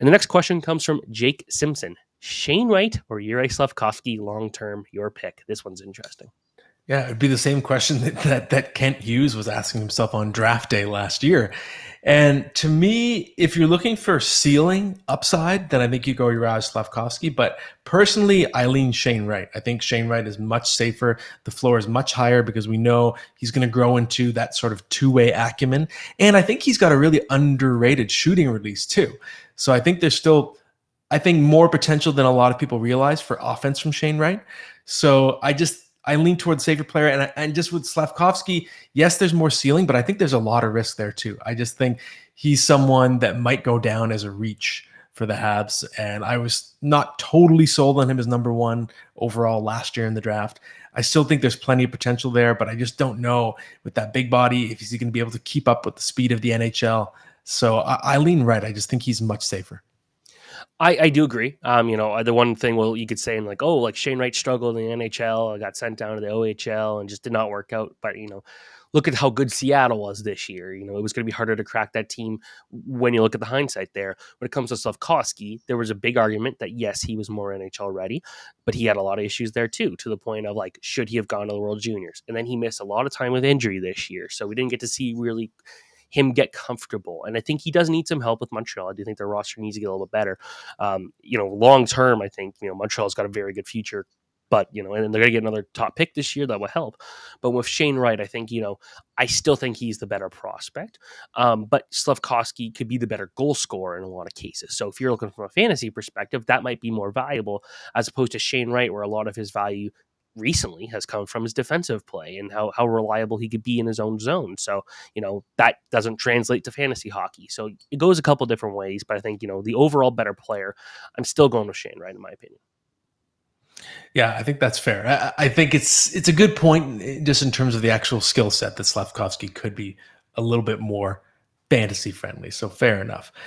And the next question comes from Jake Simpson. Shane Wright or Juraj Slafkovsky long-term, your pick? This one's interesting. Yeah, it'd be the same question that Kent Hughes was asking himself on draft day last year. And to me, if you're looking for ceiling upside, then I think you go Juraj Slafkovsky. But personally, I lean Shane Wright. I think Shane Wright is much safer. The floor is much higher because we know he's going to grow into that sort of two-way acumen. And I think he's got a really underrated shooting release too. So I think there's still, I think, more potential than a lot of people realize for offense from Shane Wright. So I lean towards safer player, and just with Slafkovsky, yes, there's more ceiling, but I think there's a lot of risk there too. I just think he's someone that might go down as a reach for the Habs, and I was not totally sold on him as number one overall last year in the draft. I still think there's plenty of potential there, but I just don't know with that big body if he's going to be able to keep up with the speed of the NHL. So I lean right. I just think he's much safer. I do agree. The one thing, you could say, like, oh, like Shane Wright struggled in the NHL, got sent down to the OHL, and just did not work out. But look at how good Seattle was this year. It was going to be harder to crack that team when you look at the hindsight there. When it comes to Slafkovsky, there was a big argument that yes, he was more NHL ready, but he had a lot of issues there too, to the point of like, should he have gone to the World Juniors? And then he missed a lot of time with injury this year, so we didn't get to see really him get comfortable. And I think he does need some help with Montreal. I do think their roster needs to get a little bit better. Long term, I think, Montreal's got a very good future, but, and then they're going to get another top pick this year that will help. But with Shane Wright, I think, I still think he's the better prospect. But Slafkovsky could be the better goal scorer in a lot of cases. So if you're looking from a fantasy perspective, that might be more valuable as opposed to Shane Wright, where a lot of his value recently has come from his defensive play and how reliable he could be in his own zone. So, that doesn't translate to fantasy hockey. So it goes a couple different ways, but I think, the overall better player, I'm still going with Shane Wright, in my opinion. Yeah, I think that's fair. I think it's a good point just in terms of the actual skill set that Slafkovsky could be a little bit more fantasy friendly. So fair enough.